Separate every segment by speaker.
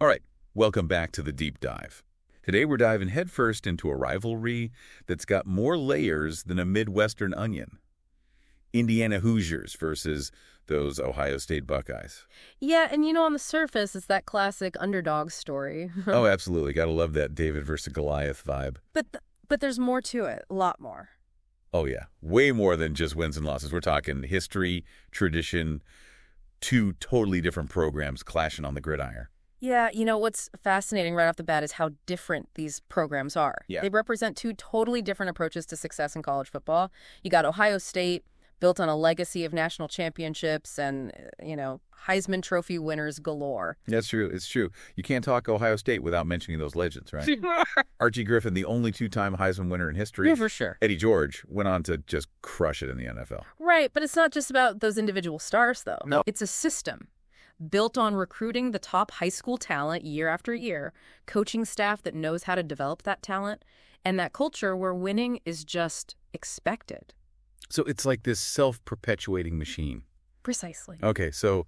Speaker 1: All right, welcome back to the deep dive. Today we're diving headfirst into a rivalry that's got more layers than a Midwestern onion. Indiana Hoosiers versus those Ohio State Buckeyes.
Speaker 2: Yeah, and on the surface, it's that classic underdog story.
Speaker 1: Oh, absolutely. Gotta love that David versus Goliath vibe.
Speaker 2: But there's more to it, a lot more.
Speaker 1: Oh, yeah. Way more than just wins and losses. We're talking history, tradition, two totally different programs clashing on the gridiron.
Speaker 2: Yeah, what's fascinating right off the bat is how different these programs are.
Speaker 1: Yeah.
Speaker 2: They represent two totally different approaches to success in college football. You got Ohio State, built on a legacy of national championships and, Heisman Trophy winners galore.
Speaker 1: That's true. It's true. You can't talk Ohio State without mentioning those legends, right? Archie Griffin, the only two-time Heisman winner in history.
Speaker 2: Yeah, for sure.
Speaker 1: Eddie George went on to just crush it in the NFL.
Speaker 2: Right, but it's not just about those individual stars, though.
Speaker 1: No.
Speaker 2: It's a system built on recruiting the top high school talent year after year, coaching staff that knows how to develop that talent, and that culture where winning is just expected.
Speaker 1: So it's like this self-perpetuating machine.
Speaker 2: Precisely.
Speaker 1: Okay, so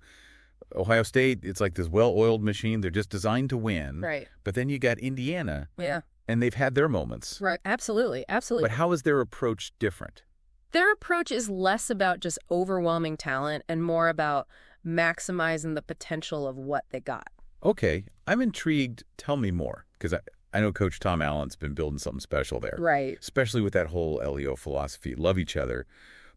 Speaker 1: Ohio State, it's like this well-oiled machine. They're just designed to win.
Speaker 2: Right.
Speaker 1: But then you got Indiana.
Speaker 2: Yeah.
Speaker 1: And they've had their moments.
Speaker 2: Right. Absolutely. Absolutely.
Speaker 1: But how is their approach different?
Speaker 2: Their approach is less about just overwhelming talent and more about maximizing the potential of what they got.
Speaker 1: Okay, I'm intrigued. Tell me more, because I know Coach Tom Allen's been building something special there.
Speaker 2: Right.
Speaker 1: Especially with that whole LEO philosophy, love each other.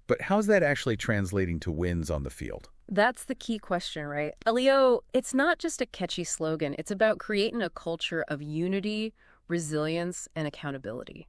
Speaker 1: But how's that actually translating to wins on the field?
Speaker 2: That's the key question, right? LEO, it's not just a catchy slogan. It's about creating a culture of unity, resilience, and accountability.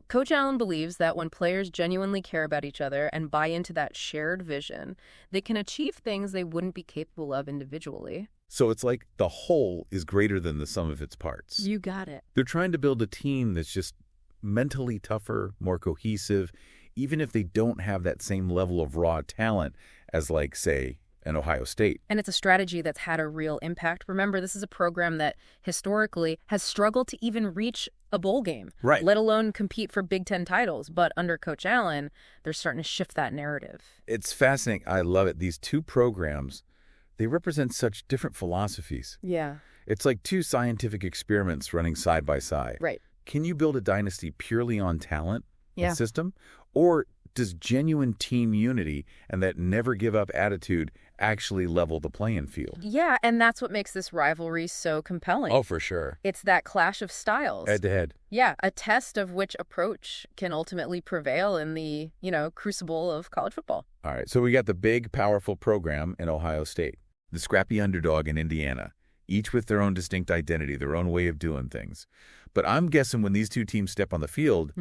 Speaker 2: Coach Allen believes that when players genuinely care about each other and buy into that shared vision, they can achieve things they wouldn't be capable of individually.
Speaker 1: So it's like the whole is greater than the sum of its parts.
Speaker 2: You got it.
Speaker 1: They're trying to build a team that's just mentally tougher, more cohesive, even if they don't have that same level of raw talent as, like, say, an Ohio State.
Speaker 2: And it's a strategy that's had a real impact. Remember, this is a program that historically has struggled to even reach a bowl game,
Speaker 1: right,
Speaker 2: let alone compete for Big Ten titles. But under Coach Allen, they're starting to shift that narrative.
Speaker 1: It's fascinating. I love it. These two programs, they represent such different philosophies.
Speaker 2: Yeah.
Speaker 1: It's like two scientific experiments running side by side.
Speaker 2: Right.
Speaker 1: Can you build a dynasty purely on talent
Speaker 2: Yeah.
Speaker 1: and system? Or does genuine team unity and that never-give-up attitude actually level the playing field?
Speaker 2: Yeah, and that's what makes this rivalry so compelling.
Speaker 1: Oh, for sure.
Speaker 2: It's that clash of styles.
Speaker 1: Head-to-head.
Speaker 2: Yeah, a test of which approach can ultimately prevail in the, crucible of college football.
Speaker 1: All right, so we got the big, powerful program in Ohio State, the scrappy underdog in Indiana, each with their own distinct identity, their own way of doing things. But I'm guessing when these two teams step on the field,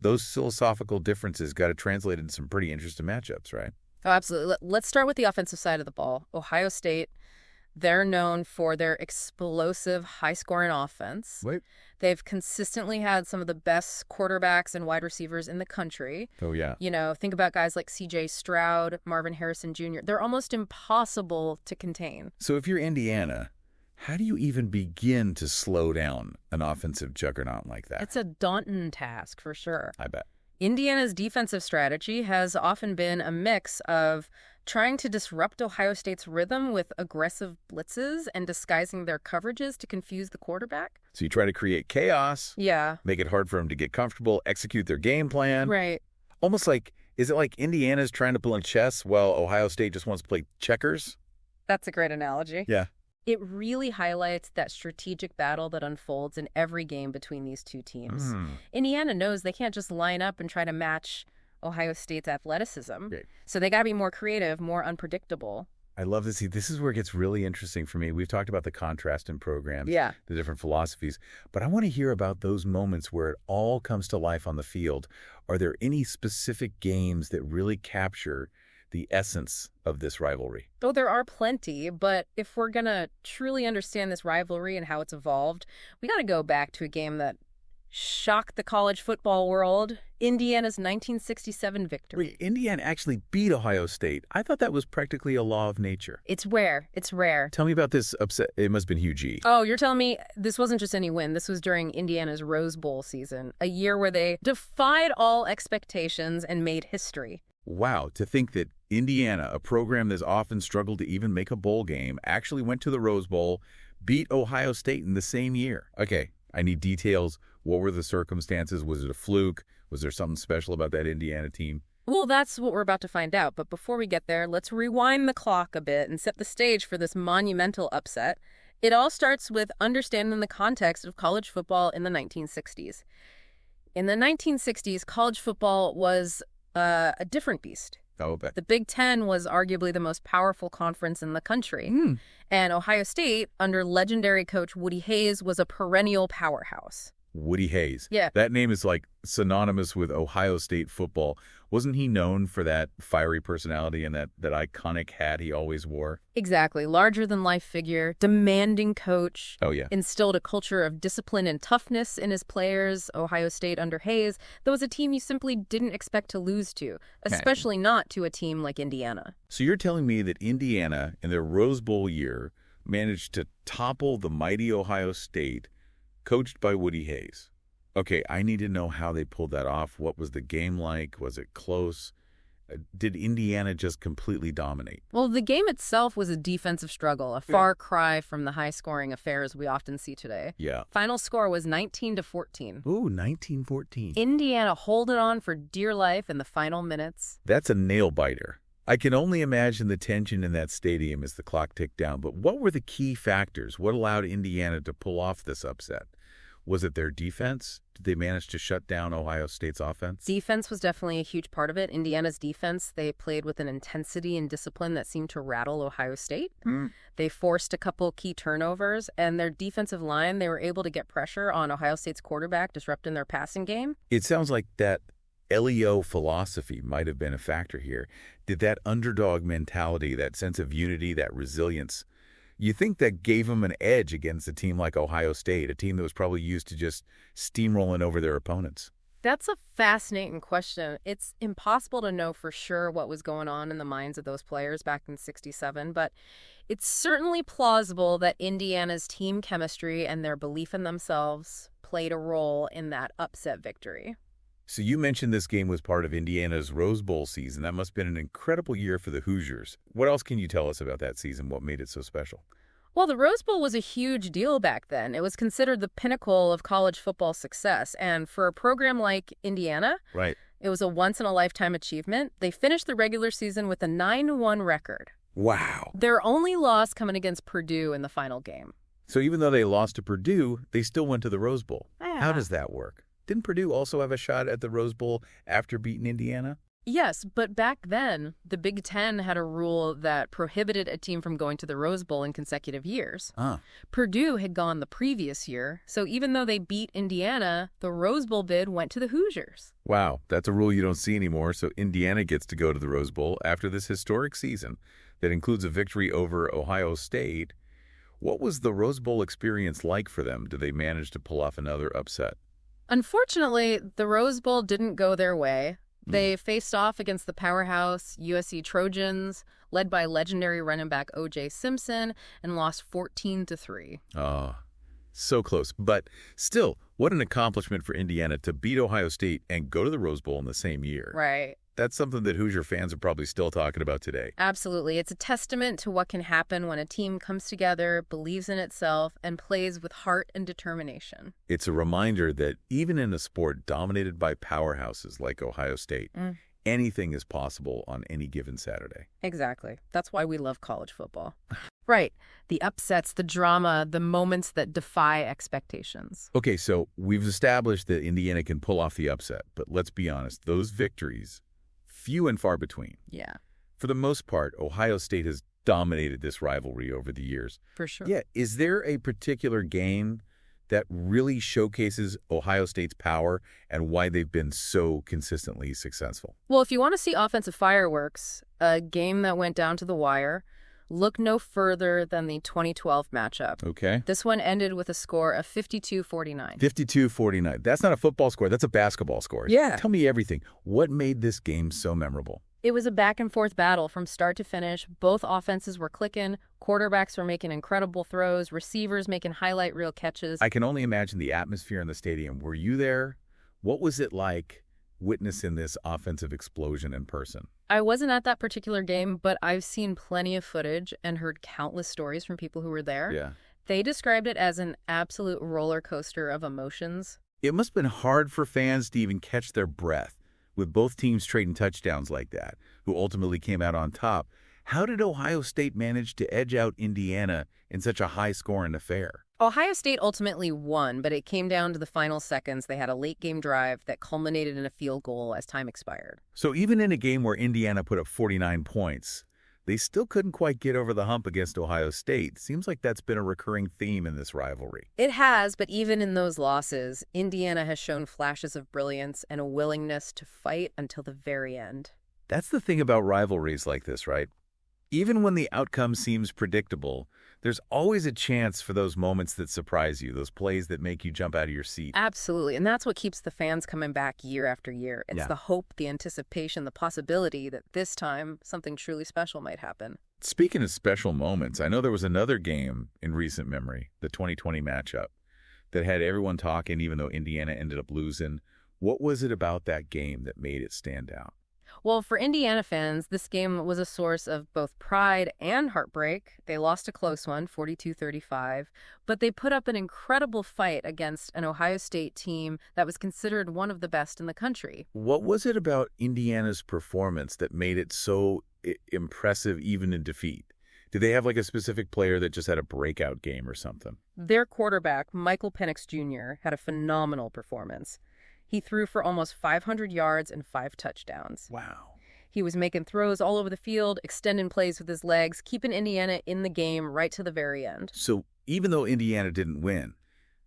Speaker 1: those philosophical differences got to translate into some pretty interesting matchups, right?
Speaker 2: Oh, absolutely. Let's start with the offensive side of the ball. Ohio State, they're known for their explosive, high-scoring offense.
Speaker 1: Wait.
Speaker 2: They've consistently had some of the best quarterbacks and wide receivers in the country.
Speaker 1: Oh, yeah.
Speaker 2: Think about guys like C.J. Stroud, Marvin Harrison Jr. They're almost impossible to contain.
Speaker 1: So if you're Indiana, how do you even begin to slow down an offensive juggernaut like that?
Speaker 2: It's a daunting task, for sure.
Speaker 1: I bet.
Speaker 2: Indiana's defensive strategy has often been a mix of trying to disrupt Ohio State's rhythm with aggressive blitzes and disguising their coverages to confuse the quarterback.
Speaker 1: So you try to create chaos,
Speaker 2: Yeah.
Speaker 1: make it hard for them to get comfortable, execute their game plan.
Speaker 2: Right.
Speaker 1: Almost like, is it like Indiana's trying to play chess while Ohio State just wants to play checkers?
Speaker 2: That's a great analogy.
Speaker 1: Yeah.
Speaker 2: It really highlights that strategic battle that unfolds in every game between these two teams. Indiana knows they can't just line up and try to match Ohio State's athleticism.
Speaker 1: Great.
Speaker 2: So they got to be more creative, more unpredictable.
Speaker 1: I love to see. This is where it gets really interesting for me. We've talked about the contrast in programs,
Speaker 2: Yeah.
Speaker 1: the different philosophies, but I want to hear about those moments where it all comes to life on the field. Are there any specific games that really capture the essence of this rivalry?
Speaker 2: Oh, there are plenty, but if we're going to truly understand this rivalry and how it's evolved, we got to go back to a game that shocked the college football world, Indiana's 1967 victory.
Speaker 1: Wait, Indiana actually beat Ohio State. I thought that was practically a law of nature.
Speaker 2: It's rare. It's rare.
Speaker 1: Tell me about this upset. It must have been huge.
Speaker 2: Oh, you're telling me this wasn't just any win. This was during Indiana's Rose Bowl season, a year where they defied all expectations and made history.
Speaker 1: Wow, to think that Indiana, a program that's often struggled to even make a bowl game, actually went to the Rose Bowl, beat Ohio State in the same year. Okay, I need details. What were the circumstances? Was it a fluke? Was there something special about that Indiana team?
Speaker 2: Well, that's what we're about to find out. But before we get there, let's rewind the clock a bit and set the stage for this monumental upset. It all starts with understanding the context of college football in the 1960s. In the 1960s, college football was a different beast.
Speaker 1: Oh, bet.
Speaker 2: The Big Ten was arguably the most powerful conference in the country. And Ohio State, under legendary coach Woody Hayes, was a perennial powerhouse.
Speaker 1: Woody Hayes.
Speaker 2: Yeah.
Speaker 1: That name is like synonymous with Ohio State football. Wasn't he known for that fiery personality and that iconic hat he always wore?
Speaker 2: Exactly. Larger-than-life figure, demanding coach.
Speaker 1: Oh, yeah.
Speaker 2: Instilled a culture of discipline and toughness in his players. Ohio State under Hayes, that was a team you simply didn't expect to lose to, especially not to a team like Indiana.
Speaker 1: So you're telling me that Indiana, in their Rose Bowl year, managed to topple the mighty Ohio State, coached by Woody Hayes. Okay, I need to know how they pulled that off. What was the game like? Was it close? Did Indiana just completely dominate?
Speaker 2: Well, the game itself was a defensive struggle, a far cry from the high-scoring affairs we often see today.
Speaker 1: Yeah.
Speaker 2: Final score was 19-14.
Speaker 1: Ooh, 19-14.
Speaker 2: Indiana holding on for dear life in the final minutes.
Speaker 1: That's a nail-biter. I can only imagine the tension in that stadium as the clock ticked down. But what were the key factors? What allowed Indiana to pull off this upset? Was it their defense? Did they manage to shut down Ohio State's offense?
Speaker 2: Defense was definitely a huge part of it. Indiana's defense, they played with an intensity and discipline that seemed to rattle Ohio State. They forced a couple key turnovers, and their defensive line, they were able to get pressure on Ohio State's quarterback, disrupting their passing game.
Speaker 1: It sounds like that LEO philosophy might have been a factor here. Did that underdog mentality, that sense of unity, that resilience, you think that gave them an edge against a team like Ohio State, a team that was probably used to just steamrolling over their opponents?
Speaker 2: That's a fascinating question. It's impossible to know for sure what was going on in the minds of those players back in '67, but it's certainly plausible that Indiana's team chemistry and their belief in themselves played a role in that upset victory.
Speaker 1: So you mentioned this game was part of Indiana's Rose Bowl season. That must have been an incredible year for the Hoosiers. What else can you tell us about that season? What made it so special?
Speaker 2: Well, the Rose Bowl was a huge deal back then. It was considered the pinnacle of college football success. And for a program like Indiana,
Speaker 1: Right.
Speaker 2: it was a once-in-a-lifetime achievement. They finished the regular season with a 9-1 record.
Speaker 1: Wow.
Speaker 2: Their only loss coming against Purdue in the final game.
Speaker 1: So even though they lost to Purdue, they still went to the Rose Bowl.
Speaker 2: Yeah.
Speaker 1: How does that work? Didn't Purdue also have a shot at the Rose Bowl after beating Indiana?
Speaker 2: Yes, but back then, the Big Ten had a rule that prohibited a team from going to the Rose Bowl in consecutive years. Purdue had gone the previous year, so even though they beat Indiana, the Rose Bowl bid went to the Hoosiers.
Speaker 1: Wow, that's a rule you don't see anymore, so Indiana gets to go to the Rose Bowl after this historic season that includes a victory over Ohio State. What was the Rose Bowl experience like for them? Did they manage to pull off another upset?
Speaker 2: Unfortunately, the Rose Bowl didn't go their way. They faced off against the powerhouse USC Trojans, led by legendary running back O.J. Simpson, and lost 14-3.
Speaker 1: Oh, so close. But still, what an accomplishment for Indiana to beat Ohio State and go to the Rose Bowl in the same year.
Speaker 2: Right.
Speaker 1: That's something that Hoosier fans are probably still talking about today.
Speaker 2: Absolutely. It's a testament to what can happen when a team comes together, believes in itself, and plays with heart and determination.
Speaker 1: It's a reminder that even in a sport dominated by powerhouses like Ohio State, anything is possible on any given Saturday.
Speaker 2: Exactly. That's why we love college football. Right. The upsets, the drama, the moments that defy expectations.
Speaker 1: Okay, so we've established that Indiana can pull off the upset, but let's be honest, those victories, few and far between.
Speaker 2: Yeah.
Speaker 1: For the most part, Ohio State has dominated this rivalry over the years.
Speaker 2: For sure.
Speaker 1: Yeah, is there a particular game that really showcases Ohio State's power and why they've been so consistently successful?
Speaker 2: Well, if you want to see offensive fireworks, a game that went down to the wire, look no further than the 2012 matchup.
Speaker 1: Okay.
Speaker 2: This one ended with a score of 52-49.
Speaker 1: 52-49. That's not a football score. That's a basketball score.
Speaker 2: Yeah.
Speaker 1: Tell me everything. What made this game so memorable?
Speaker 2: It was a back-and-forth battle from start to finish. Both offenses were clicking. Quarterbacks were making incredible throws. Receivers making highlight reel catches.
Speaker 1: I can only imagine the atmosphere in the stadium. Were you there? What was it like witnessing this offensive explosion in person?
Speaker 2: I wasn't at that particular game, but I've seen plenty of footage and heard countless stories from people who were there.
Speaker 1: Yeah.
Speaker 2: They described it as an absolute roller coaster of emotions.
Speaker 1: It must have been hard for fans to even catch their breath with both teams trading touchdowns like that, who ultimately came out on top. How did Ohio State manage to edge out Indiana in such a high-scoring affair?
Speaker 2: Ohio State ultimately won, but it came down to the final seconds. They had a late-game drive that culminated in a field goal as time expired.
Speaker 1: So even in a game where Indiana put up 49 points, they still couldn't quite get over the hump against Ohio State. Seems like that's been a recurring theme in this rivalry.
Speaker 2: It has, but even in those losses, Indiana has shown flashes of brilliance and a willingness to fight until the very end.
Speaker 1: That's the thing about rivalries like this, right? Even when the outcome seems predictable, there's always a chance for those moments that surprise you, those plays that make you jump out of your seat.
Speaker 2: Absolutely, and that's what keeps the fans coming back year after year. It's
Speaker 1: Yeah.
Speaker 2: the hope, the anticipation, the possibility that this time something truly special might happen.
Speaker 1: Speaking of special moments, I know there was another game in recent memory, the 2020 matchup, that had everyone talking even though Indiana ended up losing. What was it about that game that made it stand out?
Speaker 2: Well, for Indiana fans, this game was a source of both pride and heartbreak. They lost a close one, 42-35, but they put up an incredible fight against an Ohio State team that was considered one of the best in the country.
Speaker 1: What was it about Indiana's performance that made it so impressive even in defeat? Did they have like a specific player that just had a breakout game or something?
Speaker 2: Their quarterback, Michael Penix Jr., had a phenomenal performance. He threw for almost 500 yards and 5 touchdowns.
Speaker 1: Wow.
Speaker 2: He was making throws all over the field, extending plays with his legs, keeping Indiana in the game right to the very end.
Speaker 1: So even though Indiana didn't win,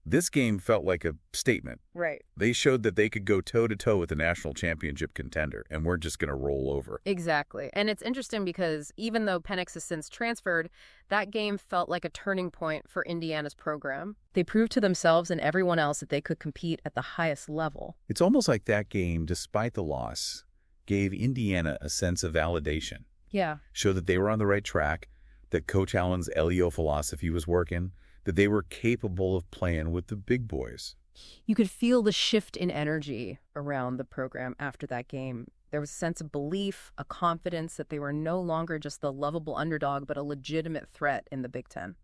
Speaker 1: this game felt like a statement.
Speaker 2: Right.
Speaker 1: They showed that they could go toe-to-toe with a national championship contender, and we're just going to roll over.
Speaker 2: Exactly. And it's interesting because even though Penix has since transferred, that game felt like a turning point for Indiana's program. They proved to themselves and everyone else that they could compete at the highest level.
Speaker 1: It's almost like that game, despite the loss, gave Indiana a sense of validation.
Speaker 2: Yeah.
Speaker 1: Showed that they were on the right track, that Coach Allen's LEO philosophy was working, that they were capable of playing with the big boys.
Speaker 2: You could feel the shift in energy around the program after that game. There was a sense of belief, a confidence that they were no longer just the lovable underdog, but a legitimate threat in the Big Ten.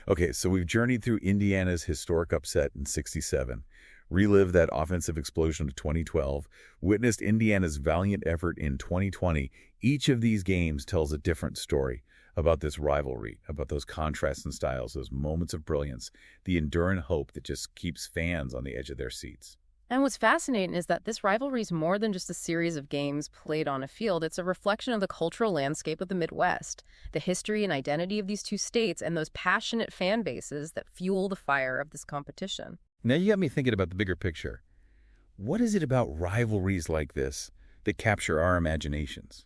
Speaker 1: Okay, so we've journeyed through Indiana's historic upset in '67, relived that offensive explosion of 2012, witnessed Indiana's valiant effort in 2020. Each of these games tells a different story about this rivalry, about those contrasts in styles, those moments of brilliance, the enduring hope that just keeps fans on the edge of their seats.
Speaker 2: And what's fascinating is that this rivalry is more than just a series of games played on a field. It's a reflection of the cultural landscape of the Midwest, the history and identity of these two states, and those passionate fan bases that fuel the fire of this competition.
Speaker 1: Now you got me thinking about the bigger picture. What is it about rivalries like this that capture our imaginations?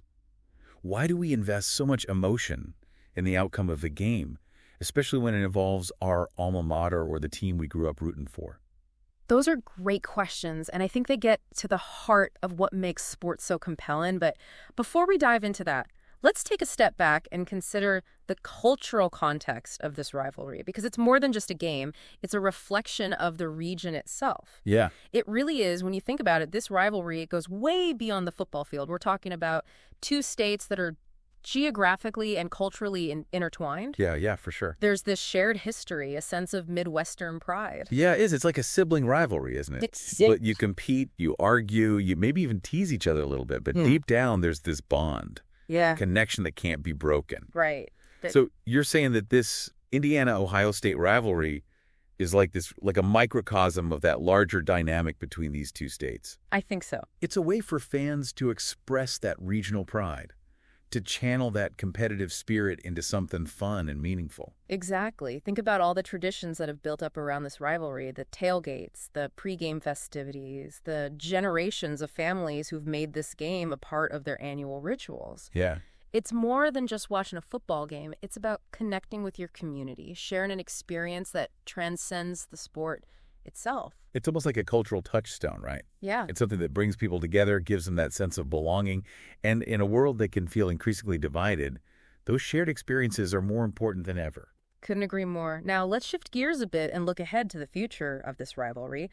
Speaker 1: Why do we invest so much emotion in the outcome of a game, especially when it involves our alma mater or the team we grew up rooting for?
Speaker 2: Those are great questions, and I think they get to the heart of what makes sports so compelling. But before we dive into that, let's take a step back and consider the cultural context of this rivalry, because it's more than just a game. It's a reflection of the region itself.
Speaker 1: Yeah.
Speaker 2: It really is. When you think about it, this rivalry, it goes way beyond the football field. We're talking about two states that are geographically and culturally intertwined.
Speaker 1: Yeah, for sure.
Speaker 2: There's this shared history, a sense of Midwestern pride.
Speaker 1: Yeah, it is. It's like a sibling rivalry, isn't it? But you compete, you argue, you maybe even tease each other a little bit, but deep down there's this bond.
Speaker 2: Yeah.
Speaker 1: Connection that can't be broken.
Speaker 2: Right.
Speaker 1: So you're saying that this Indiana-Ohio State rivalry is like a microcosm of that larger dynamic between these two states.
Speaker 2: I think so.
Speaker 1: It's a way for fans to express that regional pride, to channel that competitive spirit into something fun and meaningful.
Speaker 2: Exactly. Think about all the traditions that have built up around this rivalry, the tailgates, the pregame festivities, the generations of families who've made this game a part of their annual rituals.
Speaker 1: Yeah.
Speaker 2: It's more than just watching a football game. It's about connecting with your community, sharing an experience that transcends the sport itself.
Speaker 1: It's almost like a cultural touchstone, right?
Speaker 2: Yeah.
Speaker 1: It's something that brings people together, gives them that sense of belonging. And in a world that can feel increasingly divided, those shared experiences are more important than ever.
Speaker 2: Couldn't agree more. Now, let's shift gears a bit and look ahead to the future of this rivalry.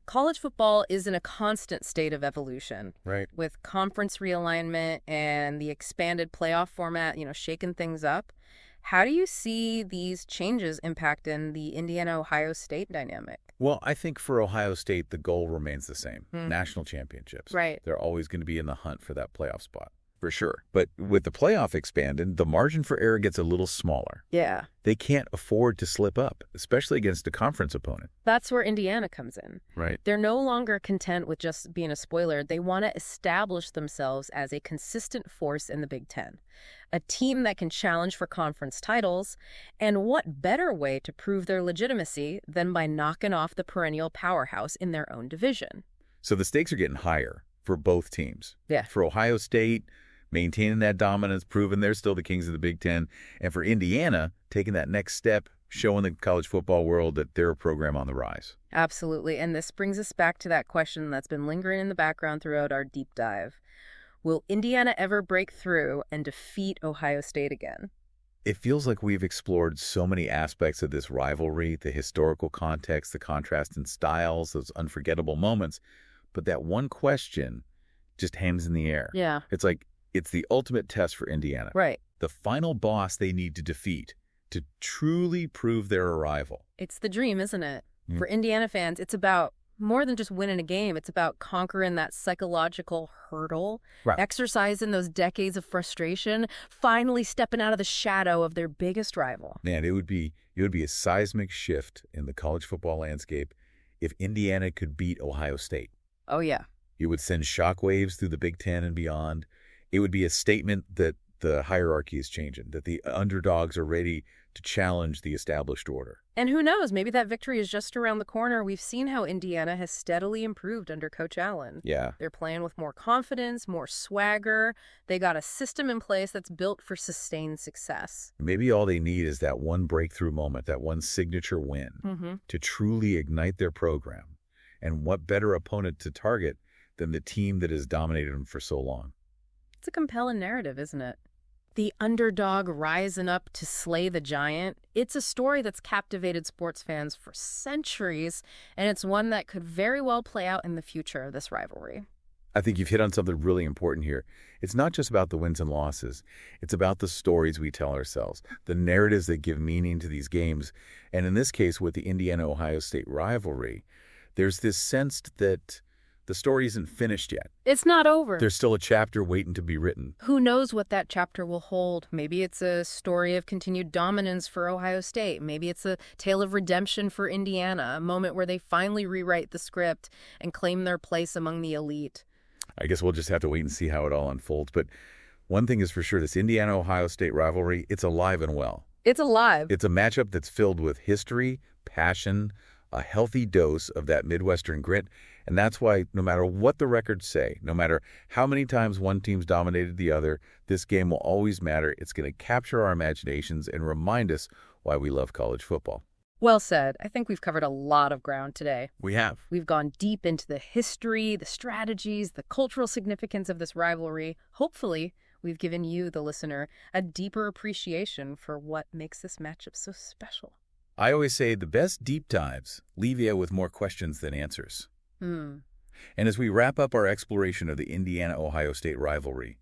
Speaker 2: College football is in a constant state of evolution.
Speaker 1: Right.
Speaker 2: With conference realignment and the expanded playoff format, shaking things up. How do you see these changes impacting the Indiana-Ohio State dynamic?
Speaker 1: Well, I think for Ohio State, the goal remains the same. National championships.
Speaker 2: Right.
Speaker 1: They're always going to be in the hunt for that playoff spot, for sure. But with the playoff expanded, the margin for error gets a little smaller.
Speaker 2: Yeah.
Speaker 1: They can't afford to slip up, especially against a conference opponent.
Speaker 2: That's where Indiana comes in.
Speaker 1: Right.
Speaker 2: They're no longer content with just being a spoiler. They want to establish themselves as a consistent force in the Big Ten, a team that can challenge for conference titles. And what better way to prove their legitimacy than by knocking off the perennial powerhouse in their own division?
Speaker 1: So the stakes are getting higher for both teams.
Speaker 2: Yeah.
Speaker 1: For Ohio State, maintaining that dominance, proving they're still the kings of the Big Ten. And for Indiana, taking that next step, showing the college football world that they're a program on the rise.
Speaker 2: Absolutely. And this brings us back to that question that's been lingering in the background throughout our deep dive. Will Indiana ever break through and defeat Ohio State again?
Speaker 1: It feels like we've explored so many aspects of this rivalry, the historical context, the contrast in styles, those unforgettable moments. But that one question just hangs in the air.
Speaker 2: Yeah.
Speaker 1: It's like it's the ultimate test for Indiana.
Speaker 2: Right.
Speaker 1: The final boss they need to defeat to truly prove their arrival.
Speaker 2: It's the dream, isn't it?
Speaker 1: Mm.
Speaker 2: For Indiana fans, it's about more than just winning a game. It's about conquering that psychological hurdle,
Speaker 1: Right.
Speaker 2: exercising those decades of frustration, finally stepping out of the shadow of their biggest rival.
Speaker 1: Man, it would be a seismic shift in the college football landscape if Indiana could beat Ohio State.
Speaker 2: Oh, yeah.
Speaker 1: It would send shockwaves through the Big Ten and beyond. It would be a statement that the hierarchy is changing, that the underdogs are ready to challenge the established order.
Speaker 2: And who knows, maybe that victory is just around the corner. We've seen how Indiana has steadily improved under Coach Allen.
Speaker 1: Yeah.
Speaker 2: They're playing with more confidence, more swagger. They got a system in place that's built for sustained success.
Speaker 1: Maybe all they need is that one breakthrough moment, that one signature win to truly ignite their program. And what better opponent to target than the team that has dominated them for so long?
Speaker 2: It's a compelling narrative, isn't it? The underdog rising up to slay the giant. It's a story that's captivated sports fans for centuries, and it's one that could very well play out in the future of this rivalry.
Speaker 1: I think you've hit on something really important here. It's not just about the wins and losses. It's about the stories we tell ourselves, the narratives that give meaning to these games. And in this case, with the Indiana-Ohio State rivalry, there's this sense that the story isn't finished yet.
Speaker 2: It's not over.
Speaker 1: There's still a chapter waiting to be written.
Speaker 2: Who knows what that chapter will hold? Maybe it's a story of continued dominance for Ohio State. Maybe it's a tale of redemption for Indiana, a moment where they finally rewrite the script and claim their place among the elite.
Speaker 1: I guess we'll just have to wait and see how it all unfolds. But one thing is for sure, this Indiana-Ohio State rivalry, it's alive and well.
Speaker 2: It's alive.
Speaker 1: It's a matchup that's filled with history, passion, a healthy dose of that Midwestern grit. And that's why no matter what the records say, no matter how many times one team's dominated the other, this game will always matter. It's going to capture our imaginations and remind us why we love college football.
Speaker 2: Well said. I think we've covered a lot of ground today.
Speaker 1: We have.
Speaker 2: We've gone deep into the history, the strategies, the cultural significance of this rivalry. Hopefully, we've given you, the listener, a deeper appreciation for what makes this matchup so special.
Speaker 1: I always say the best deep dives leave you with more questions than answers. And as we wrap up our exploration of the Indiana-Ohio State rivalry,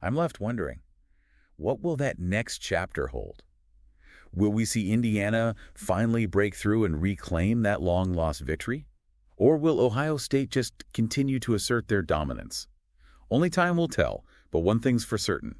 Speaker 1: I'm left wondering, what will that next chapter hold? Will we see Indiana finally break through and reclaim that long-lost victory? Or will Ohio State just continue to assert their dominance? Only time will tell, but one thing's for certain.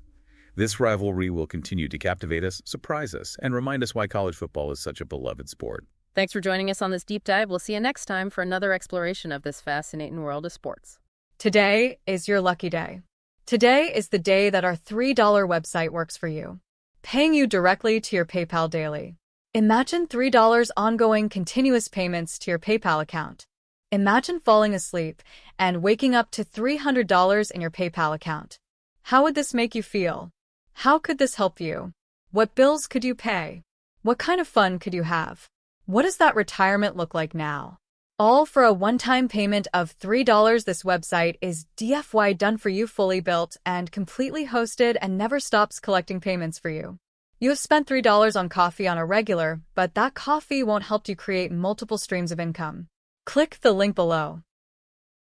Speaker 1: This rivalry will continue to captivate us, surprise us, and remind us why college football is such a beloved sport.
Speaker 2: Thanks for joining us on this deep dive. We'll see you next time for another exploration of this fascinating world of sports.
Speaker 3: Today is your lucky day. Today is the day that our $3 website works for you, paying you directly to your PayPal daily. Imagine $3 ongoing continuous payments to your PayPal account. Imagine falling asleep and waking up to $300 in your PayPal account. How would this make you feel? How could this help you? What bills could you pay? What kind of fun could you have? What does that retirement look like now? All for a one-time payment of $3. This website is DFY done for you, fully built and completely hosted, and never stops collecting payments for you. You have spent $3 on coffee on a regular, but that coffee won't help you create multiple streams of income. Click the link below.